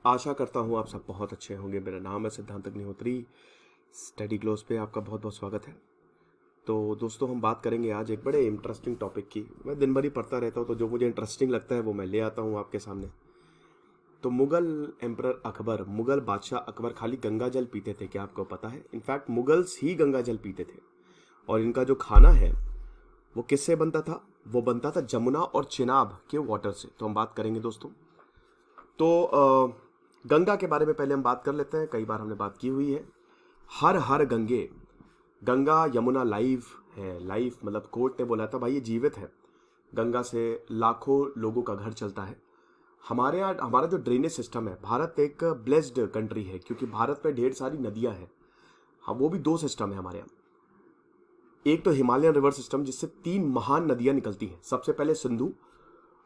आशा करता हूँ आप सब बहुत अच्छे होंगे। मेरा नाम है सिद्धांत अग्निहोत्री। स्टडी ग्लोस पे आपका बहुत बहुत स्वागत है। तो दोस्तों, हम बात करेंगे आज एक बड़े इंटरेस्टिंग टॉपिक की। मैं दिन भर ही पढ़ता रहता हूँ, तो जो मुझे इंटरेस्टिंग लगता है वो मैं ले आता हूँ आपके सामने। तो मुगल एम्परर अकबर, मुगल बादशाह अकबर खाली गंगा जल पीते थे, क्या आपको पता है? इनफैक्ट मुगल्स ही गंगा जल पीते थे। और इनका जो खाना है वो किससे बनता था? वो बनता था जमुना और चिनाब के वाटर से। तो हम बात करेंगे दोस्तों। तो गंगा के बारे में पहले हम बात कर लेते हैं। कई बार हमने बात की हुई है। हर हर गंगे, गंगा यमुना लाइव है। लाइव मतलब कोर्ट ने बोला था भाई ये जीवित है। गंगा से लाखों लोगों का घर चलता है। हमारे यहाँ हमारा जो ड्रेनेज सिस्टम है, भारत एक ब्लेस्ड कंट्री है क्योंकि भारत में ढेर सारी नदियां हैं। हाँ, वो भी दो सिस्टम है हमारे यहाँ। एक तो हिमालयन रिवर सिस्टम जिससे 3 महान नदियां निकलती हैं। सबसे पहले सिंधु,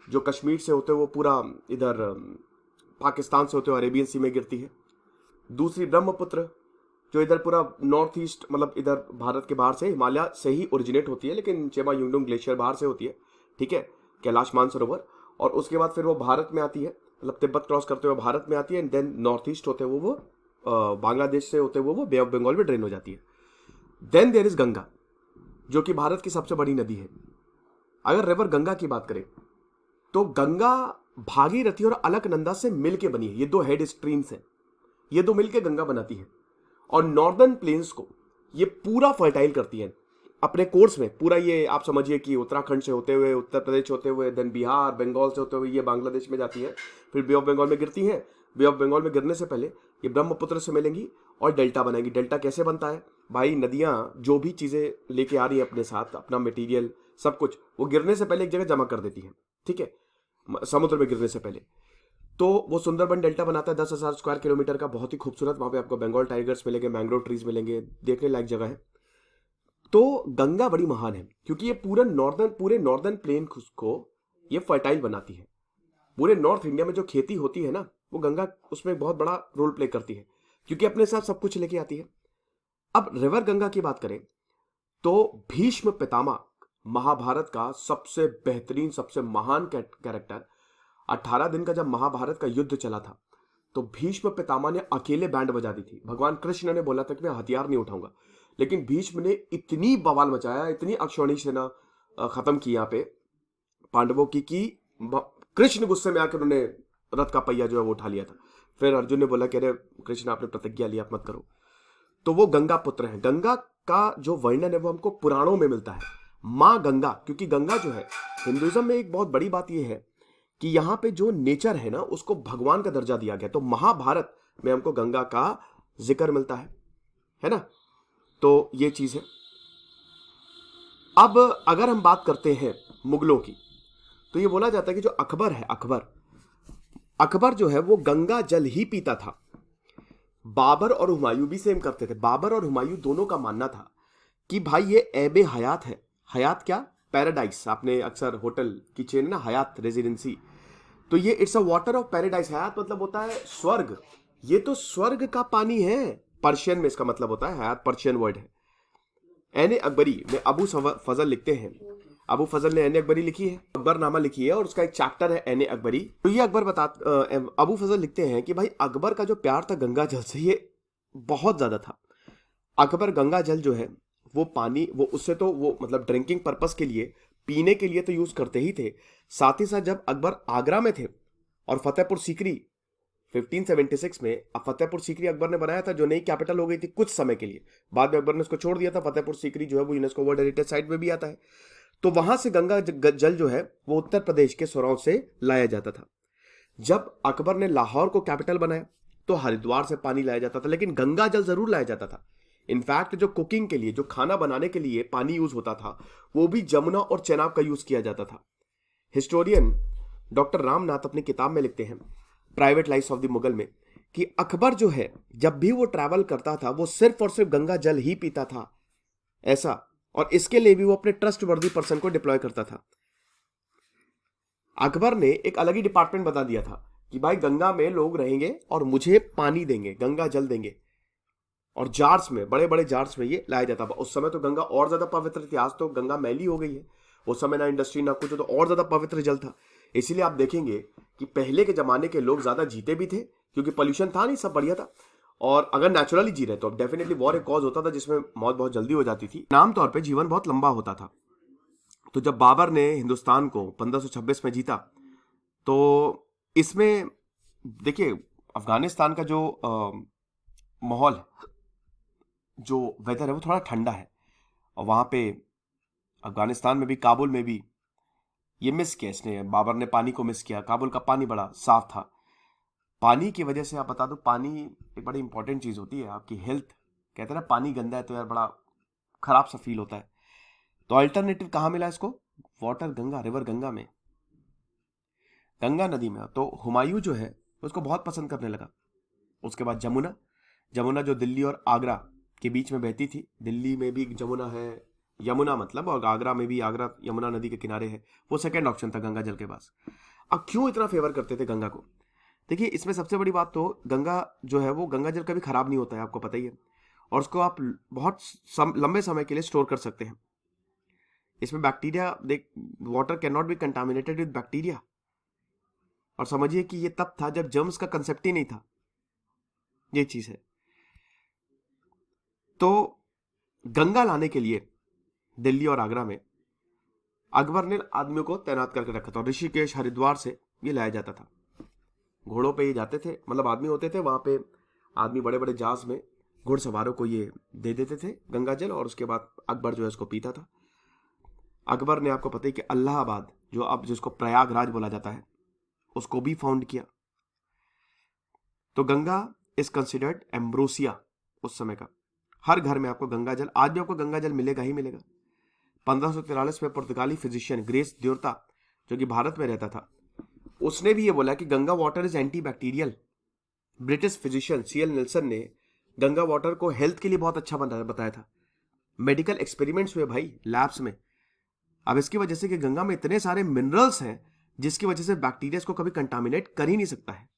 जो कश्मीर से होते हुए वो पूरा इधर पाकिस्तान से होते हुए अरेबियन सी में गिरती है। दूसरी ब्रह्मपुत्र, जो इधर पूरा नॉर्थ ईस्ट मतलब इधर भारत के बाहर से हिमालय से ही ओरिजिनेट होती है, लेकिन चेमा युंगडुंग ग्लेशियर बाहर से होती है, ठीक है, कैलाश मानसरोवर। और उसके बाद फिर वो भारत में आती है, मतलब तिब्बत क्रॉस करते हुए भारत में आती है। एंड देन नॉर्थ ईस्ट होते हुए वो बांग्लादेश से होते हुए वो बे ऑफ बंगाल में ड्रेन हो जाती है। देन देयर इज गंगा, जो कि भारत की सबसे बड़ी नदी है। अगर रिवर गंगा की बात करें तो गंगा भागीरथी और अलकनंदा से मिलके बनी है। ये दो हेड स्ट्रीम्स हैं, ये दो मिलके गंगा बनाती है। और नॉर्दर्न प्लेन्स को ये पूरा फर्टाइल करती है अपने कोर्स में। पूरा ये आप समझिए कि उत्तराखंड से होते हुए, उत्तर प्रदेश होते हुए, देन बिहार, बंगाल से होते हुए ये बांग्लादेश में जाती है, फिर बे ऑफ बंगाल में गिरती हैं। बे ऑफ बंगाल में गिरने से पहले ये ब्रह्मपुत्र से मिलेंगी और डेल्टा बनाएंगी। डेल्टा कैसे बनता है भाई? नदियां जो भी चीजें लेके आ रही है अपने साथ, अपना मटेरियल सब कुछ, वो गिरने से पहले एक जगह जमा कर देती है, ठीक है, समुद्र में गिरने से पहले। तो वो सुंदरबन डेल्टा बनाता है 10,000 स्क्वायर किलोमीटर का, बहुत ही खूबसूरत। वहां पे आपको बंगाल टाइगर्स मिलेंगे, मैंग्रोव ट्रीज मिलेंगे, देखने लायक जगह है। तो गंगा बड़ी महान है क्योंकि ये पूरे नॉर्दर्न प्लेन को ये फर्टाइल बनाती है। पूरे नॉर्थ इंडिया में जो खेती होती है ना, वो गंगा उसमें बहुत बड़ा रोल प्ले करती है क्योंकि अपने साथ सब कुछ लेके आती है। अब रिवर गंगा की बात करें तो भीष्म पितामह, महाभारत का सबसे बेहतरीन, सबसे महान कैरेक्टर। 18 दिन का जब महाभारत का युद्ध चला था तो भीष्म पितामह ने अकेले बैंड बजा दी थी। भगवान कृष्ण ने बोला था कि मैं हथियार नहीं उठाऊंगा, लेकिन भीष्म ने इतनी बवाल मचाया, इतनी अक्षौणी सेना खत्म की यहाँ पे पांडवों की कि कृष्ण गुस्से में आकर उन्होंने रथ का पहिया जो है वो उठा लिया था। फिर अर्जुन ने बोला कि अरे कृष्ण, आपने प्रतिज्ञा ली, आप मत करो। तो वो गंगा पुत्र है। गंगा का जो वर्णन है वो हमको पुराणों में मिलता है, माँ गंगा। क्योंकि गंगा जो है, हिंदुइज्म में एक बहुत बड़ी बात यह है कि यहाँ पे जो नेचर है ना, उसको भगवान का दर्जा दिया गया। तो महाभारत में हमको गंगा का जिक्र मिलता है ना। तो ये चीज है। अब अगर हम बात करते हैं मुगलों की, तो ये बोला जाता है कि जो अकबर है, अकबर जो है वो गंगा जल ही पीता था। बाबर और हुमायूं भी सेम करते थे। बाबर और हुमायूं दोनों का मानना था कि भाई ये ऐबे हयात है। हयात क्या? पैराडाइस। आपने अक्सर होटल की चेन ना, हयात रेजिडेंसी, तो ये it's a water of paradise. हयात मतलब होता है स्वर्ग। ये तो स्वर्ग का पानी है, पर्शियन में इसका मतलब होता है। हयात पर्शियन वर्ड है। एने अकबरी में अबू फजल लिखते हैं, अबू फजल ने एने अकबरी लिखी है, अकबरनामा लिखी है, और उसका एक चैप्टर है एने अकबरी। तो ये अबू फजल लिखते हैं कि भाई अकबर का जो प्यार था गंगा जल से, ये बहुत ज्यादा था। अकबर गंगा जल जो है वो पानी, वो उससे तो वो मतलब ड्रिंकिंग पर्पस के लिए, पीने के लिए तो यूज करते ही थे। साथ ही साथ जब अकबर आगरा में थे और फतेहपुर सीकरी 1576 में, फतेहपुर सीकरी अकबर ने बनाया था, जो नई कैपिटल हो गई थी कुछ समय के लिए। बाद में अकबर ने उसको छोड़ दिया था। फतेहपुर सीकरी जो है वो यूनेस्को वर्ल्ड हेरिटेज साइट में भी आता है। तो वहां से गंगा जल जो है वो उत्तर प्रदेश के सोरौं से लाया जाता था। जब अकबर ने लाहौर को कैपिटल बनाया तो हरिद्वार से पानी लाया जाता था, लेकिन गंगा जल जरूर लाया जाता था। इनफैक्ट जो कुकिंग के लिए, जो खाना बनाने के लिए पानी यूज होता था, वो भी जमुना और चेनाब का यूज किया जाता था। हिस्टोरियन डॉक्टर रामनाथ अपनी किताब में लिखते हैं, private life of the Mughal में, कि अकबर जो है जब भी वो ट्रैवल करता था वो सिर्फ और सिर्फ गंगा जल ही पीता था, ऐसा। और इसके लिए भी वो अपने ट्रस्टवर्दी पर्सन को डिप्लॉय करता था। अकबर ने एक अलग ही डिपार्टमेंट बता दिया था कि भाई गंगा में लोग रहेंगे और मुझे पानी देंगे, गंगा जल देंगे। और जार्स में, बड़े बड़े जार्स में ये लाया जाता था। उस समय तो गंगा और ज्यादा पवित्र थी, आज तो गंगा मैली हो गई है। उस समय ना इंडस्ट्री ना कुछ, तो और ज्यादा पवित्र जल था। इसीलिए आप देखेंगे कि पहले के जमाने के लोग ज्यादा जीते भी थे, क्योंकि पोल्यूशन था नहीं, सब बढ़िया था। और अगर नेचुरली जी रहे तो डेफिनेटली वॉर एक कॉज होता था जिसमें मौत बहुत जल्दी हो जाती थी। आमतौर पे जीवन बहुत लंबा होता था। तो जब बाबर ने हिंदुस्तान को 1526 में जीता, तो इसमें देखिए अफगानिस्तान का जो माहौल, जो वेदर है वो थोड़ा ठंडा है। और वहां पे अफगानिस्तान में भी, काबुल में भी ये मिस किया इसने, बाबर ने पानी को मिस किया। काबुल का पानी बड़ा साफ था। पानी की वजह से, आप बता दो, पानी एक बड़ी इंपॉर्टेंट चीज होती है आपकी हेल्थ। कहते हैं ना पानी गंदा है तो यार बड़ा खराब सा फील होता है। तो अल्टरनेटिव कहाँ मिला इसको? वाटर, गंगा, रिवर गंगा में, गंगा नदी में। तो हुमायूं जो है उसको बहुत पसंद करने लगा। उसके बाद जमुना, जमुना जो दिल्ली और आगरा के बीच में बहती थी। दिल्ली में भी जमुना है, यमुना मतलब, और आगरा में भी, आगरा यमुना नदी के किनारे है। वो सेकंड ऑप्शन था गंगा जल के पास। अब क्यों इतना फेवर करते थे गंगा को? देखिए इसमें सबसे बड़ी बात तो गंगा जो है वो, गंगा जल कभी खराब नहीं होता है, आपको पता ही है। और उसको आप बहुत लंबे समय के लिए स्टोर कर सकते हैं। इसमें बैक्टीरिया, देख, water can not be contaminated with bacteria. और समझिए कि ये तब था जब जर्म्स का कंसेप्ट ही नहीं था। ये चीज है। तो गंगा लाने के लिए दिल्ली और आगरा में अकबर ने आदमियों को तैनात करके रखा था। और ऋषिकेश, हरिद्वार से ये लाया जाता था। घोड़ों पे ये जाते थे, मतलब आदमी होते थे वहां पे, आदमी बड़े बड़े जहाज में घुड़सवारों को ये दे देते थे गंगा जल। और उसके बाद अकबर जो है इसको पीता था। अकबर ने, आपको पता है कि इलाहाबाद, जो अब जिसको प्रयागराज बोला जाता है, उसको भी फाउंड किया। तो गंगा इज कंसिडर्ड एम्ब्रोसिया उस समय का। हर घर में आपको गंगा जल, आज भी आपको गंगा जल मिलेगा ही मिलेगा। 1543 में पुर्तगाली फिजिशियन ग्रेस द्योरता, जो कि भारत में रहता था, उसने भी ये बोला कि Ganga water is anti bacterial. British physician CL Nelson ने गंगा वाटर को हेल्थ के लिए बहुत अच्छा बताया था। मेडिकल एक्सपेरिमेंट्स हुए भाई लैब्स में। अब इसकी वजह से कि गंगा में इतने सारे मिनरल्स हैं जिसकी वजह से बैक्टीरिया को कभी कंटामिनेट कर ही नहीं सकता है।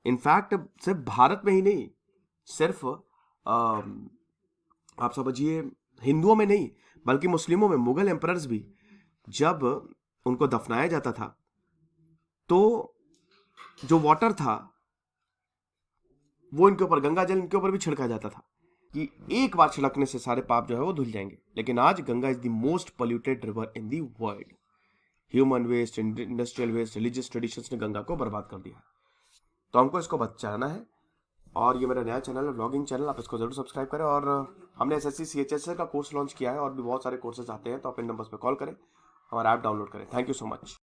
इनफैक्ट सिर्फ भारत में ही नहीं, सिर्फ आप समझिए हिंदुओं में नहीं, बल्कि मुस्लिमों में, मुगल एम्परर्स भी जब उनको दफनाया जाता था तो जो वाटर था वो इनके ऊपर, गंगा जल इनके ऊपर भी छिड़का जाता था कि एक बार छिड़कने से सारे पाप जो है वो धुल जाएंगे। लेकिन आज Ganga is the most polluted river in the world. Human waste, industrial waste, religious traditions ने गंगा को बर्बाद कर दिया। तो हमको इसको बचाना है। और ये मेरा नया चैनल है, व्लॉगिंग चैनल, आप इसको जरूर सब्सक्राइब करें। और हमने एसएससी सीएचएसएल का कोर्स लॉन्च किया है और भी बहुत सारे कोर्सेज आते हैं। तो आप इन नंबर्स पे कॉल करें, हमारा ऐप डाउनलोड करें। Thank you so much.